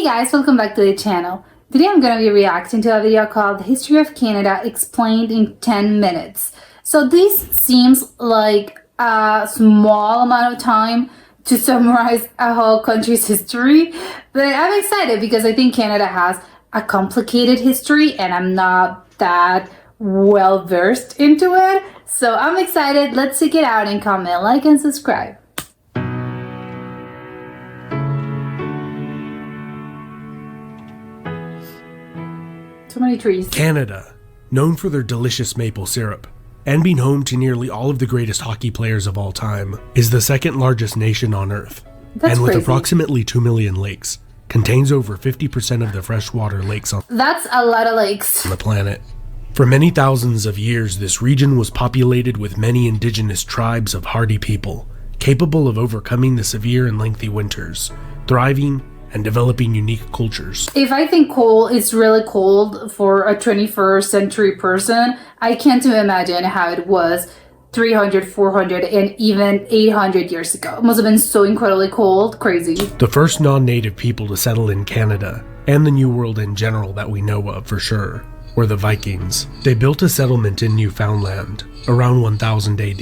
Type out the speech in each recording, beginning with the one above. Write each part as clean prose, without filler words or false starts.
Hey guys, welcome back to the channel. Today I'm going to be reacting to a video called The History of Canada Explained in 10 Minutes. So this seems like a small amount of time to summarize a whole country's history, but I'm excited because I think Canada has a complicated history and I'm not that well versed into it. So I'm excited. Let's check it out and comment, like, and subscribe. So many trees. Canada, known for their delicious maple syrup, and being home to nearly all of the greatest hockey players of all time, is the second largest nation on Earth. That's and with crazy. approximately 2 million lakes, contains over 50% of the freshwater lakes on That's a lot of lakes. the planet. For many thousands of years, this region was populated with many indigenous tribes of hardy people, capable of overcoming the severe and lengthy winters, thriving and developing unique cultures. If I think cold is really cold for a 21st century person, I can't even imagine how it was 300, 400, and even 800 years ago. It must have been so incredibly cold, crazy. The first non-native people to settle in Canada, and the New World in general that we know of for sure, were the Vikings. They built a settlement in Newfoundland around 1000 AD.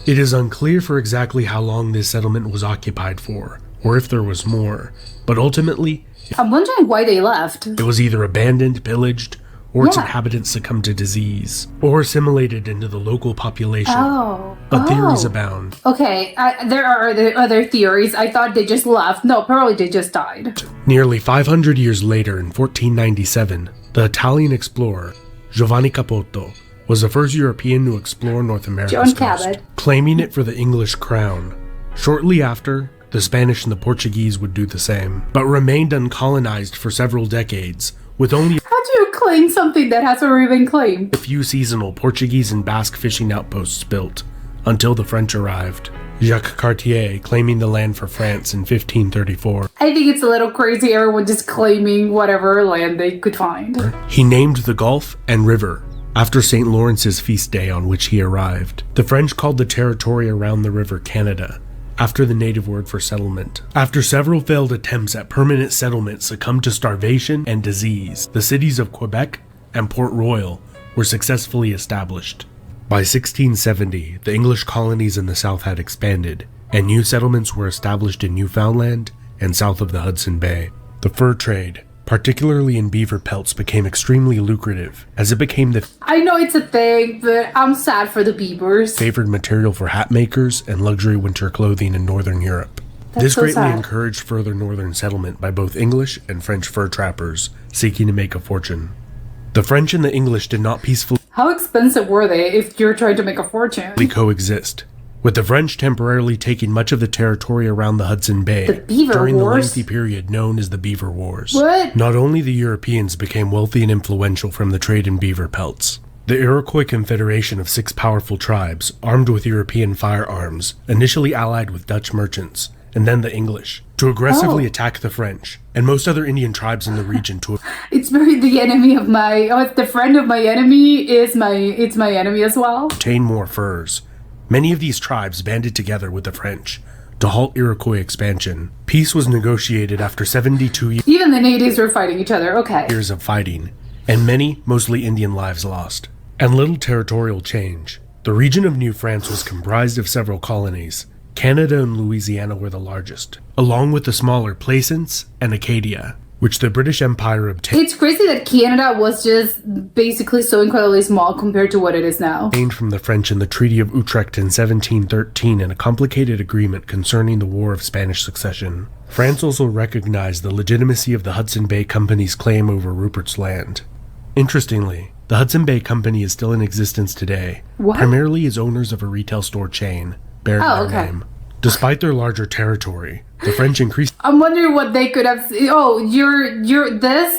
It is unclear for exactly how long this settlement was occupied for, or if there was more, but ultimately, I'm wondering why they left. it was either abandoned, pillaged, or its Yeah. inhabitants succumbed to disease, or assimilated into the local population. Oh. But theories Oh. abound. Okay, there are other theories. I thought they just left. No, probably they just died. Nearly 500 years later, in 1497, the Italian explorer Giovanni Capoto was the first European to explore North America's John coast, Cabot. claiming it for the English crown. Shortly after, the Spanish and the Portuguese would do the same, but remained uncolonized for several decades, with only How do you claim something that has already been claimed? a few seasonal Portuguese and Basque fishing outposts built, until the French arrived. Jacques Cartier claiming the land for France in 1534. I think it's a little crazy, everyone just claiming whatever land they could find. He named the gulf and river after St. Lawrence's feast day on which he arrived. The French called the territory around the river Canada, after the native word for settlement. After several failed attempts at permanent settlement succumbed to starvation and disease, the cities of Quebec and Port Royal were successfully established. By 1670, the English colonies in the south had expanded, and new settlements were established in Newfoundland and south of the Hudson Bay. The fur trade, particularly in beaver pelts, became extremely lucrative, as it became the I know it's a thing, but I'm sad for the beavers. favored material for hat makers and luxury winter clothing in northern Europe. That's This so greatly sad. encouraged further northern settlement by both English and French fur trappers seeking to make a fortune. The French and the English did not peacefully How expensive were they if you're trying to make a fortune? coexist, with the French temporarily taking much of the territory around the Hudson Bay The Beaver during the Wars? lengthy period known as the Beaver Wars. What? Not only the Europeans became wealthy and influential from the trade in beaver pelts. The Iroquois Confederation of 6 powerful tribes, armed with European firearms, initially allied with Dutch merchants, and then the English, to aggressively Oh. attack the French, and most other Indian tribes in the region to It's very the enemy of my. Oh, it's the friend of my enemy is my. It's my enemy as well. obtain more furs. Many of these tribes banded together with the French to halt Iroquois expansion. Peace was negotiated after 72 Even the natives were fighting each other. Okay. years of fighting, and many, mostly Indian lives lost, and little territorial change. The region of New France was comprised of several colonies. Canada and Louisiana were the largest, along with the smaller Plaisance and Acadia, which the British Empire obtained It's crazy that Canada was just basically so incredibly small compared to what it is now. from the French in the Treaty of Utrecht in 1713 in a complicated agreement concerning the War of Spanish Succession. France also recognized the legitimacy of the Hudson Bay Company's claim over Rupert's Land. Interestingly, the Hudson Bay Company is still in existence today, What? primarily as owners of a retail store chain, bearing Oh, their okay. name. Despite their larger territory, the French increased I'm wondering what they could have. Oh,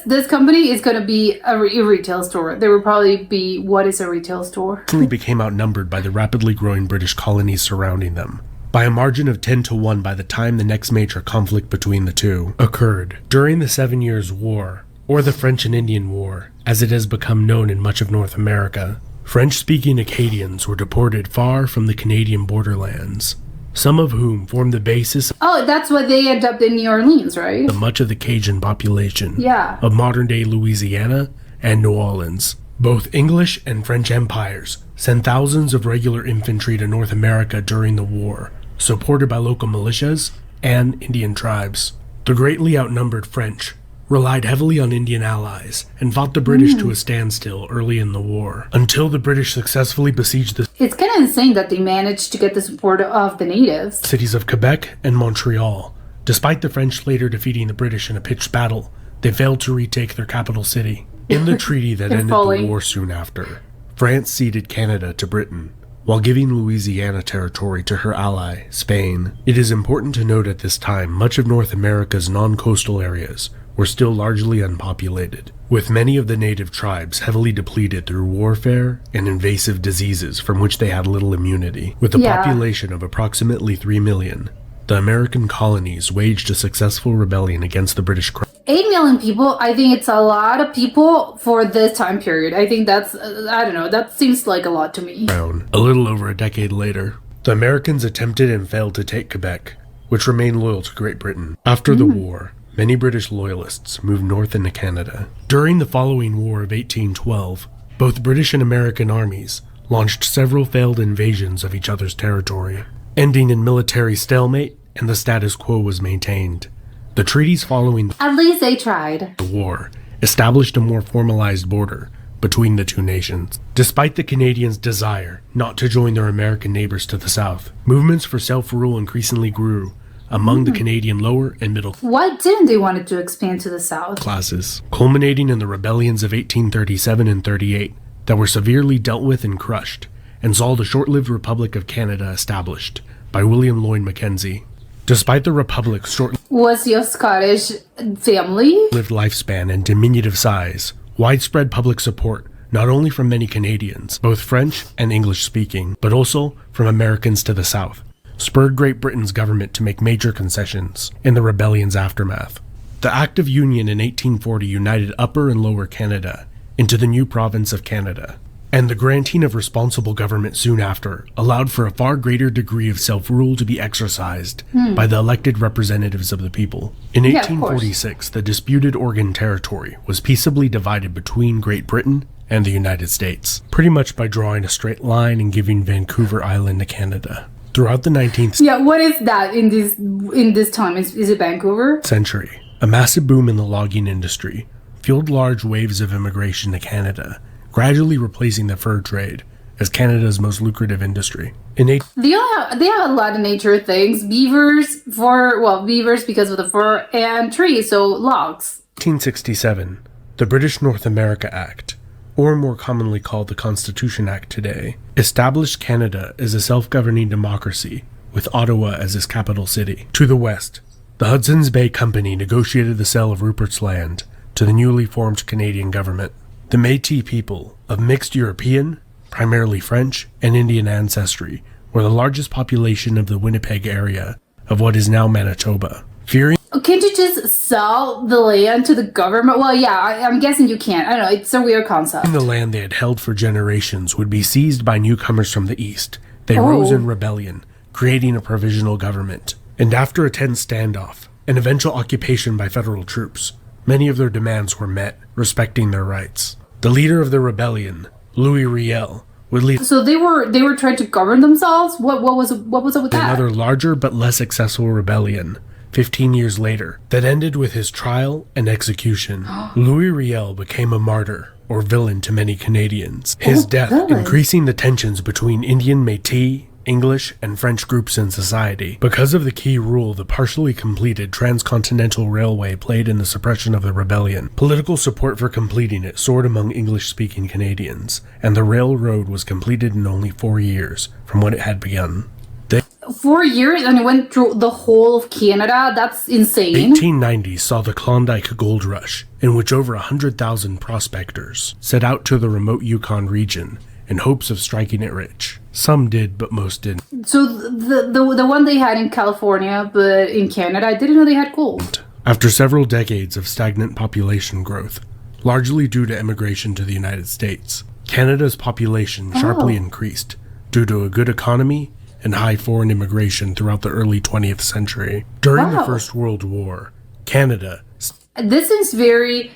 this company is gonna be a retail store. There will probably be what is a retail store? became outnumbered by the rapidly growing British colonies surrounding them, by a margin of 10-1 by the time the next major conflict between the two occurred. During the 7 Years' War, or the French and Indian War, as it has become known in much of North America, French-speaking Acadians were deported far from the Canadian borderlands. some of whom formed the basis Oh, that's why they end up in New Orleans, right? of much of the Cajun population Yeah. of modern-day Louisiana and New Orleans. Both English and French empires sent thousands of regular infantry to North America during the war, supported by local militias and Indian tribes. The greatly outnumbered French relied heavily on Indian allies and fought the British to a standstill early in the war, until the British successfully besieged the It's kind of insane that they managed to get the support of the natives. cities of Quebec and Montreal. Despite the French later defeating the British in a pitched battle, they failed to retake their capital city. In the treaty that ended folly. the war soon after, France ceded Canada to Britain, while giving Louisiana territory to her ally, Spain. It is important to note at this time much of North America's non-coastal areas were still largely unpopulated, with many of the native tribes heavily depleted through warfare and invasive diseases from which they had little immunity. With a Yeah. population of approximately 3 million, the American colonies waged a successful rebellion against the British Crown. 8 million people, I think it's a lot of people for this time period. I think that's, I don't know, that seems like a lot to me. A little over a decade later, the Americans attempted and failed to take Quebec, which remained loyal to Great Britain. After the war, many British loyalists moved north into Canada. During the following War of 1812, both British and American armies launched several failed invasions of each other's territory, ending in military stalemate, and the status quo was maintained. The treaties following At least they tried. the war established a more formalized border between the two nations. Despite the Canadians' desire not to join their American neighbors to the south, movements for self-rule increasingly grew among the Canadian lower and middle Why didn't they want it to expand to the south? classes, culminating in the rebellions of 1837 and 38 that were severely dealt with and crushed, and saw the short-lived Republic of Canada established by William Lloyd Mackenzie. Despite the Republic's short-lived Was he of Scottish family? lifespan and diminutive size, widespread public support not only from many Canadians, both French and English-speaking, but also from Americans to the south, spurred Great Britain's government to make major concessions in the rebellion's aftermath. The Act of Union in 1840 united Upper and Lower Canada into the new province of Canada, and the granting of responsible government soon after allowed for a far greater degree of self-rule to be exercised by the elected representatives of the people. In Yeah, of course. 1846, the disputed Oregon Territory was peaceably divided between Great Britain and the United States, pretty much by drawing a straight line and giving Vancouver Island to Canada. Throughout the 19th Yeah, what is that in this time? Is it Vancouver? century, a massive boom in the logging industry fueled large waves of immigration to Canada, gradually replacing the fur trade as Canada's most lucrative industry. In They have a lot of nature things. Beavers because of the fur, and trees, so logs. 1867, the British North America Act, or more commonly called the Constitution Act today, established Canada as a self-governing democracy, with Ottawa as its capital city. To the west, the Hudson's Bay Company negotiated the sale of Rupert's Land to the newly formed Canadian government. The Métis people, of mixed European, primarily French, and Indian ancestry, were the largest population of the Winnipeg area of what is now Manitoba. Fearing Can't you just sell the land to the government? Well, yeah, I'm guessing you can't. I don't know. It's a weird concept. the land they had held for generations would be seized by newcomers from the east, they Oh. rose in rebellion, creating a provisional government. And after a tense standoff, an eventual occupation by federal troops, many of their demands were met, respecting their rights. The leader of the rebellion, Louis Riel, would lead So they were trying to govern themselves. What was it with that? another larger but less successful rebellion 15 years later that ended with his trial and execution. Louis Riel became a martyr or villain to many Canadians. His death villain. increasing the tensions between Indian Métis, English, and French groups in society. Because of the key role the partially completed Transcontinental Railway played in the suppression of the rebellion, political support for completing it soared among English-speaking Canadians, and the railroad was completed in only 4 years from when it had begun. 4 years, and it went through the whole of Canada. That's insane. 1890 saw the Klondike Gold Rush, in which over 100,000 prospectors set out to the remote Yukon region in hopes of striking it rich. Some did, but most didn't. So the one they had in California, but in Canada, I didn't know they had gold. After several decades of stagnant population growth, largely due to emigration to the United States, Canada's population sharply increased due to a good economy and high foreign immigration throughout the early 20th century. During the Wow. First World War, Canada This is very.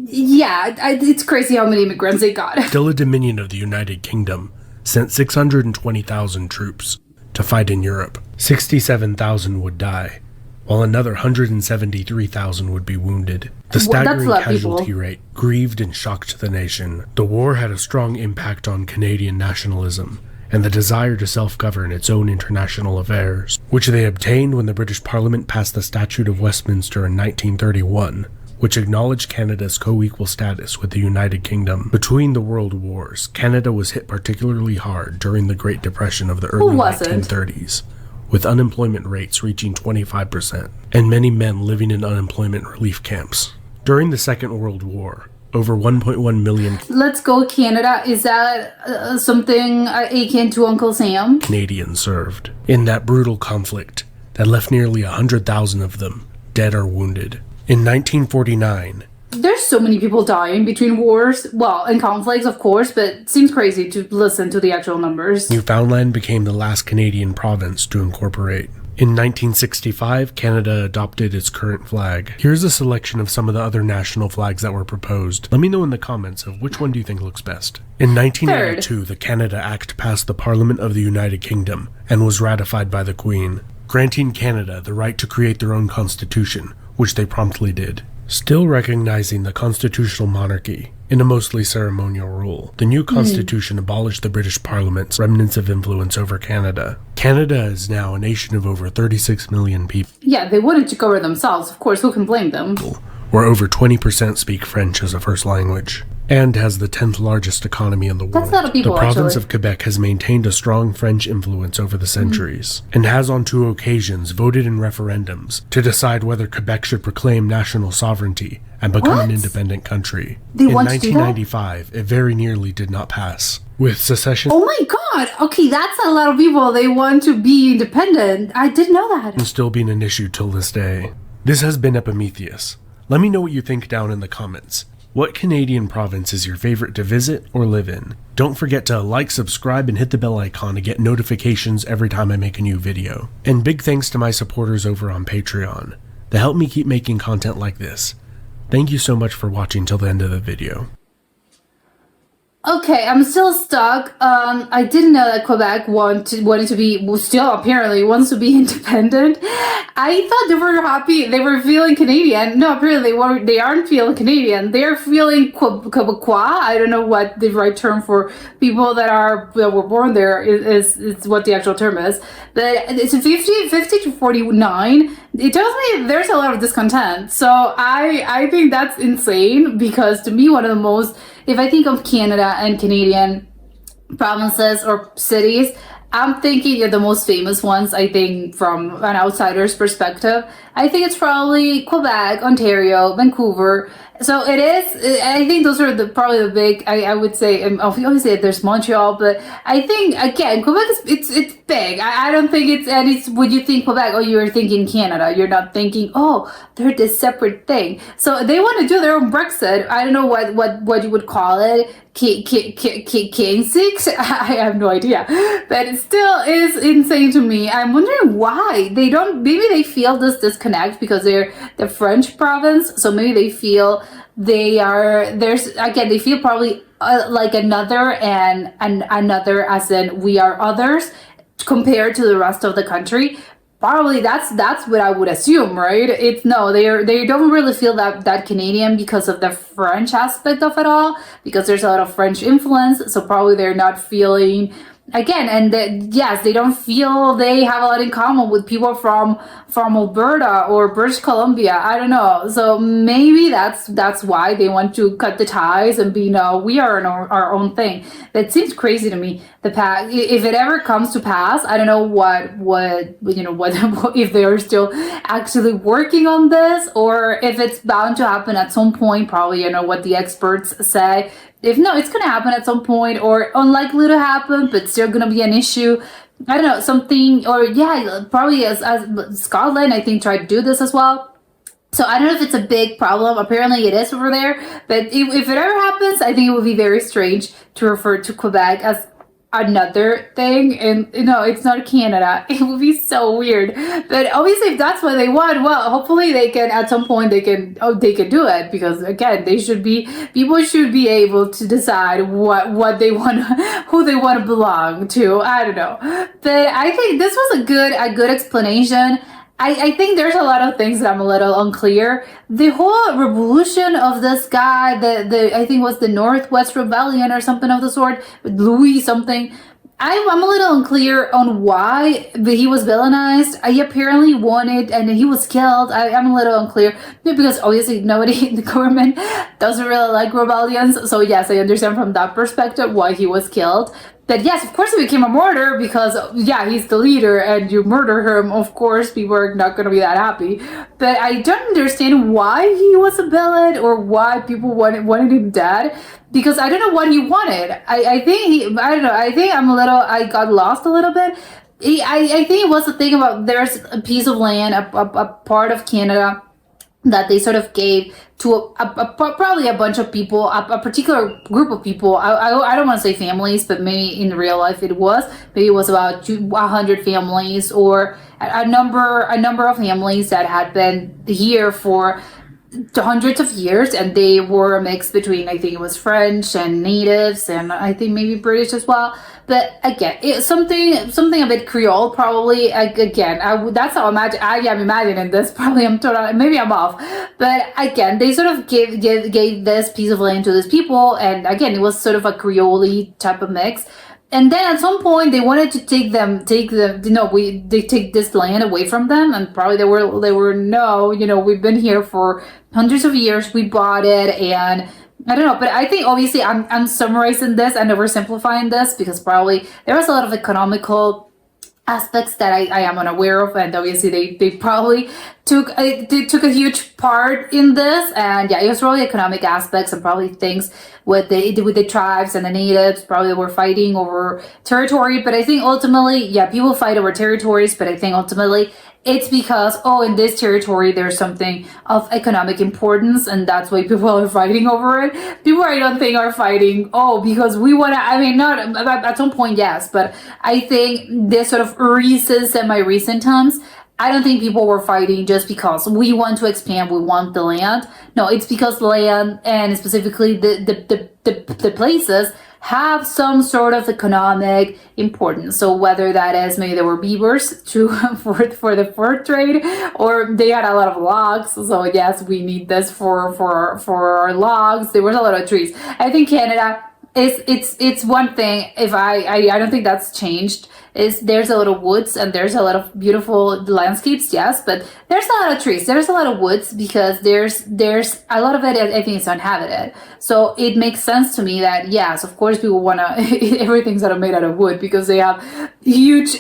It's crazy how many immigrants they got. still a dominion of the United Kingdom, sent 620,000 troops to fight in Europe. 67,000 would die, while another 173,000 would be wounded. The Well, that's a staggering lot of casualty people. rate grieved and shocked the nation. The war had a strong impact on Canadian nationalism and the desire to self-govern its own international affairs, which they obtained when the British Parliament passed the Statute of Westminster in 1931, which acknowledged Canada's co-equal status with the United Kingdom. Between the world wars, Canada was hit particularly hard during the Great Depression of the early wasn't? 1930s, with unemployment rates reaching 25%, and many men living in unemployment relief camps. During the Second World War, over 1.1 million Let's go Canada. Is that something akin to Uncle Sam? Canadians served in that brutal conflict that left nearly 100,000 of them dead or wounded. In 1949, There's so many people dying between wars. Well, and conflicts, of course, but it seems crazy to listen to the actual numbers. Newfoundland became the last Canadian province to incorporate. In 1965, Canada adopted its current flag. Here's a selection of some of the other national flags that were proposed. Let me know in the comments of which one do you think looks best. In 1992, the Canada Act passed the Parliament of the United Kingdom and was ratified by the Queen, granting Canada the right to create their own constitution, which they promptly did. Still recognizing the constitutional monarchy in a mostly ceremonial rule, the new constitution abolished the British Parliament's remnants of influence over Canada. Canada is now a nation of over 36 million people, Yeah, they wanted to cover themselves. Of course, who can blame them? where over 20% speak French as a first language, and has the 10th largest economy in the world. That's a lot of people, The province actually. of Quebec has maintained a strong French influence over the centuries, and has on 2 occasions voted in referendums to decide whether Quebec should proclaim national sovereignty and become an What? independent country. They In want to do that? 1995, it very nearly did not pass. With secession Oh my god! Okay, that's a lot of people. They want to be independent. I didn't know that. still being an issue till this day. This has been Epimetheus. Let me know what you think down in the comments. What Canadian province is your favorite to visit or live in? Don't forget to like, subscribe, and hit the bell icon to get notifications every time I make a new video. And big thanks to my supporters over on Patreon. They help me keep making content like this. Thank you so much for watching till the end of the video. Okay, I'm still stuck. I didn't know that Quebec wanted to be, well, still apparently wants to be independent. I thought they were happy. They were feeling Canadian. No, apparently they aren't feeling Canadian. They're feeling Quebecois. I don't know what the right term for people that were born there is what the actual term is. But it's 50 to 49. It tells me there's a lot of discontent. So I think that's insane, because to me, one of the most, if I think of Canada and Canadian provinces or cities, I'm thinking of the most famous ones, I think, from an outsider's perspective. I think it's probably Quebec, Ontario, Vancouver. So it is, I think those are probably the big, I would say, obviously there's Montreal, but I think, again, Quebec it's big. I don't think it's when you think Quebec, oh, you're thinking Canada. You're not thinking, oh, they're this separate thing. So they want to do their own Brexit. I don't know what you would call it. King Six? I have no idea. But it still is insane to me. I'm wondering why. Maybe they feel this disconnect because they're the French province. So maybe they feel they feel probably like another and another, as in we are others compared to the rest of the country. Probably that's what I would assume, right? They don't really feel that Canadian because of the French aspect of it all, because there's a lot of French influence. So probably they're not feeling, again, and yes, they don't feel they have a lot in common with people from Alberta or British Columbia. I don't know. So maybe that's why they want to cut the ties and be, no, we are our own thing. That seems crazy to me. If it ever comes to pass, I don't know what if they are still actually working on this, or if it's bound to happen at some point. Probably, what the experts say. If no, it's gonna happen at some point, or unlikely to happen, but still gonna be an issue. I don't know, something, or probably as Scotland, I think, tried to do this as well. So I don't know if it's a big problem. Apparently it is over there. But if it ever happens, I think it would be very strange to refer to Quebec as another thing, and it's not Canada. It would be so weird. But obviously, if that's what they want, well, hopefully they can at some point they can do it, because again, people should be able to decide what they want, who they want to belong to. I don't know, but I think this was a good explanation. I think there's a lot of things that I'm a little unclear. The whole revolution of this guy, the I think it was the Northwest Rebellion or something of the sort, Louis something. I'm a little unclear on why he was villainized. He apparently wanted, and he was killed. I'm a little unclear, because obviously nobody in the government doesn't really like rebellions. So yes, I understand from that perspective why he was killed. But yes, of course he became a martyr, because yeah, he's the leader, and you murder him, of course people are not going to be that happy. But I don't understand why he was a villain, or why people wanted him dead, because I don't know what he wanted. I think I don't know, I think I got lost a little bit. I think it was the thing about, there's a piece of land, a part of Canada that they sort of gave to probably a bunch of people, a particular group of people. I don't want to say families, but maybe in real life maybe it was about 100 families, or a number of families that had been here for hundreds of years, and they were a mix between, I think it was French and natives, and I think maybe British as well. But again, it's something a bit Creole, probably. That's how I am imagining this. Probably maybe I'm off. But again, they sort of gave this piece of land to these people, and again, it was sort of a Creole type of mix. And then at some point they wanted to take they take this land away from them, and probably they were no, we've been here for hundreds of years, we bought it, and I don't know, but I think obviously I'm summarizing this and oversimplifying this, because probably there was a lot of economical aspects that I am unaware of, and obviously they probably took a huge part in this. And yeah, it was really economic aspects, and probably things with the tribes and the natives, probably were fighting over territory. But I think ultimately, yeah, people fight over territories, but I think ultimately it's because, in this territory there's something of economic importance, and that's why people are fighting over it. People, I don't think, are fighting, because we want to, I mean, not at some point, yes, but I think this sort of semi-recent times, I don't think people were fighting just because we want to expand, we want the land. No, it's because land, and specifically the places, have some sort of economic importance. So whether that is maybe there were beavers for the fur trade, or they had a lot of logs. So yes, we need this for our logs. There was a lot of trees. I think Canada it's one thing. If I don't think that's changed. There's a lot of woods, and there's a lot of beautiful landscapes, yes, but there's a lot of trees, there's a lot of woods, because there's a lot of it, I think, is uninhabited. So it makes sense to me that yes, of course people want to everything's sort of made out of wood, because they have huge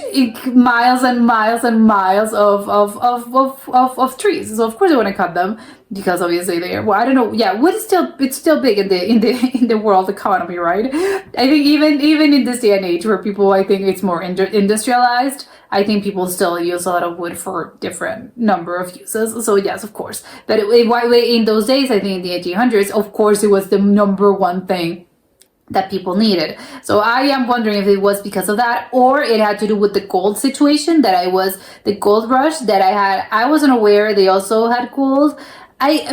miles and miles and miles of trees. So of course they want to cut them, because obviously I don't know, yeah, wood is still big in the world economy, right? I think even in this day and age, where people, I think it's more industrialized, I think people still use a lot of wood for different number of uses. So yes, of course. But in those days, I think in the 1800s, of course, it was the number one thing that people needed. So I am wondering if it was because of that, or it had to do with the gold situation, the gold rush that I had. I wasn't aware they also had gold. There's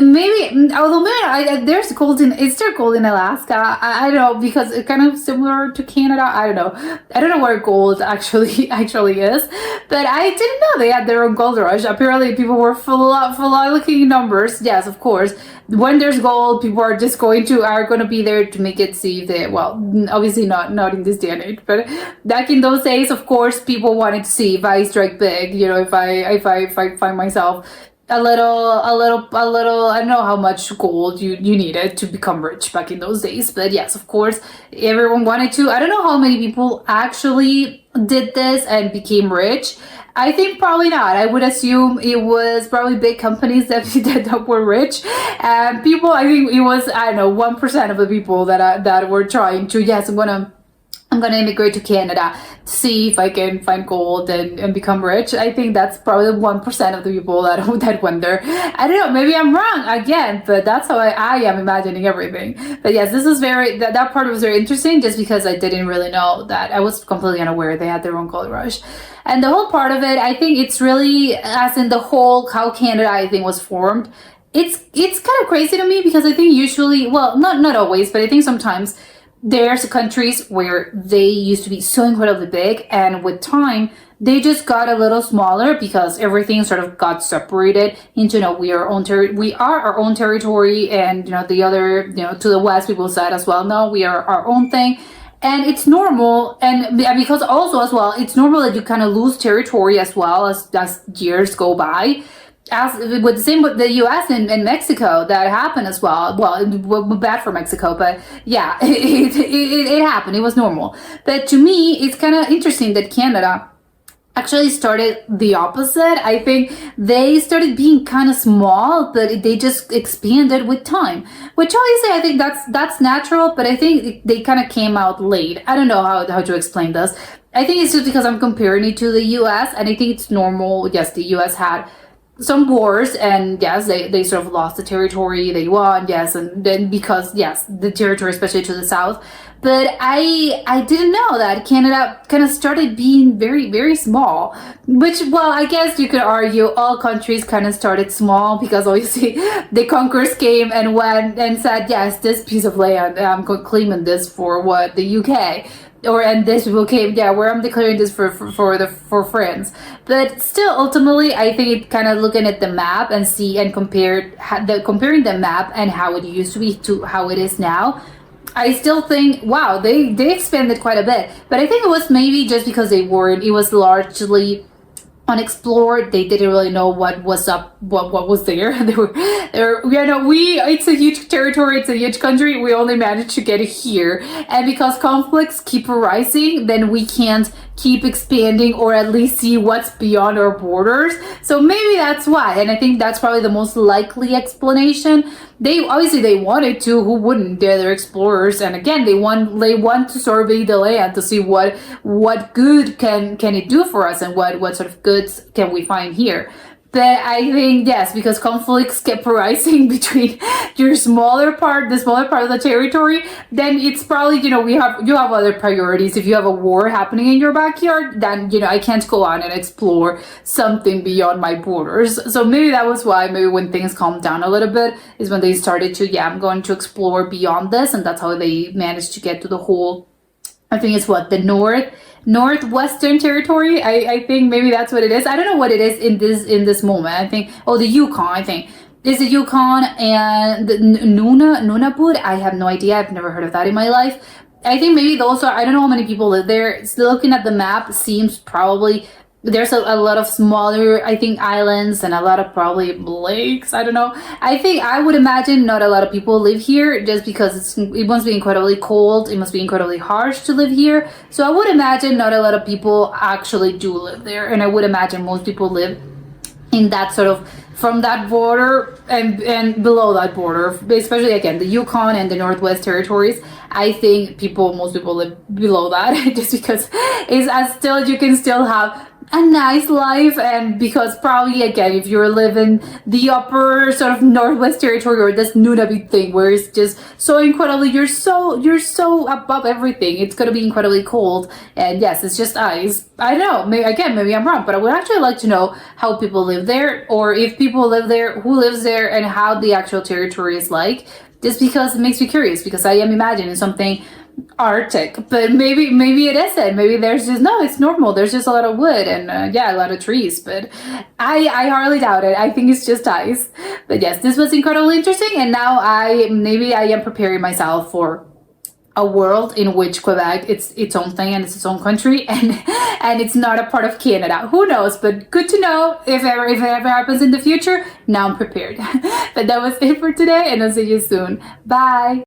gold is there gold in Alaska? I don't know, because it's kind of similar to Canada. I don't know where gold actually is, but I didn't know they had their own gold rush. Apparently people were looking numbers. Yes, of course, when there's gold, people are going to be there to make it, see if they, well, obviously not in this day and age, but back in those days, of course, people wanted to see if I strike big, if I find myself a little, I don't know how much gold you needed to become rich back in those days. But yes, of course, everyone wanted to. I don't know how many people actually did this and became rich. I think probably not. I would assume it was probably big companies that were rich. And people, I think it was, 1% of the people that were trying to, yes, I'm gonna I'm gonna immigrate to Canada to see if I can find gold and become rich. I think that's probably 1% of the people that went there. I don't know, maybe I'm wrong again, but that's how I am imagining everything. But yes, this is that part was very interesting, just because I didn't really know that. I was completely unaware they had their own gold rush. And the whole part of it, I think it's really, as in the whole how Canada, I think, was formed. It's kind of crazy to me, because I think usually, well, not always, but I think sometimes there's countries where they used to be so incredibly big, and with time they just got a little smaller because everything sort of got separated into, we are our own territory, and the other, to the west, people said as well, no, we are our own thing. And it's normal, and because also as well, it's normal that you kind of lose territory as well as years go by. As with the same with the U.S. and Mexico, that happened as well. Well, it was bad for Mexico, but yeah, it happened. It was normal. But to me, it's kind of interesting that Canada actually started the opposite. I think they started being kind of small, but they just expanded with time. Which obviously I think that's natural, but I think they kind of came out late. I don't know how to explain this. I think it's just because I'm comparing it to the U.S. and I think it's normal. Yes, the U.S. had some wars, and yes, they sort of lost the territory they won, yes, and then because, yes, the territory, especially to the south. But I didn't know that Canada kind of started being very, very small, which, well, I guess you could argue all countries kind of started small, because obviously the conquerors came and went and said, yes, this piece of land, I'm claiming this for the UK. And this people came, where I'm declaring this for France. But still, ultimately, I think it kind of looking at the map and comparing the map and how it used to be to how it is now. I still think, wow, they expanded quite a bit. But I think it was maybe just because it was largely unexplored. They didn't really know what was up, what was there. It's a huge territory, it's a huge country. We only managed to get it here, and because conflicts keep arising, then we can't keep expanding, or at least see what's beyond our borders. So maybe that's why, and I think that's probably the most likely explanation. They wanted to. Who wouldn't? They're explorers, and again, they want to survey the land to see what good can it do for us, and what sort of goods can we find here. But I think, yes, because conflicts kept arising between the smaller part of the territory, then it's probably, you have other priorities. If you have a war happening in your backyard, then, I can't go on and explore something beyond my borders. So maybe that was why, maybe when things calmed down a little bit, is when they started to, I'm going to explore beyond this. And that's how they managed to get to the whole, I think it's the Northwestern territory. I think maybe that's what it is. I don't know what it is in this moment. I think, the Yukon, I think. Is the Yukon and the Nunavut? I have no idea. I've never heard of that in my life. I think maybe those are, I don't know how many people live there. Looking at the map, seems probably there's a lot of smaller, I think, islands, and a lot of probably lakes. I don't know. I would imagine not a lot of people live here, just because it must be incredibly cold. It must be incredibly harsh to live here. So I would imagine not a lot of people actually do live there. And I would imagine most people live in that sort of, from that border and below that border, especially, again, the Yukon and the Northwest Territories. I think most people live below that, just because you can still have a nice life, and because probably, again, if you're living the upper sort of Northwest Territory, or this Nunavut thing where it's just so incredibly, you're so above everything, it's gonna be incredibly cold, and yes, it's just ice. I don't know, maybe I'm wrong, but I would actually like to know how people live there, or if people live there, who lives there, and how the actual territory is like, just because it makes me curious, because I am imagining something Arctic, but maybe it isn't. Maybe there's just, no, it's normal. There's just a lot of wood and a lot of trees, but I hardly doubt it. I think it's just ice. But yes, this was incredibly interesting, and now I am preparing myself for a world in which Quebec, it's its own thing and it's its own country, and it's not a part of Canada. Who knows? But good to know if it ever happens in the future. Now I'm prepared. But that was it for today, and I'll see you soon. Bye.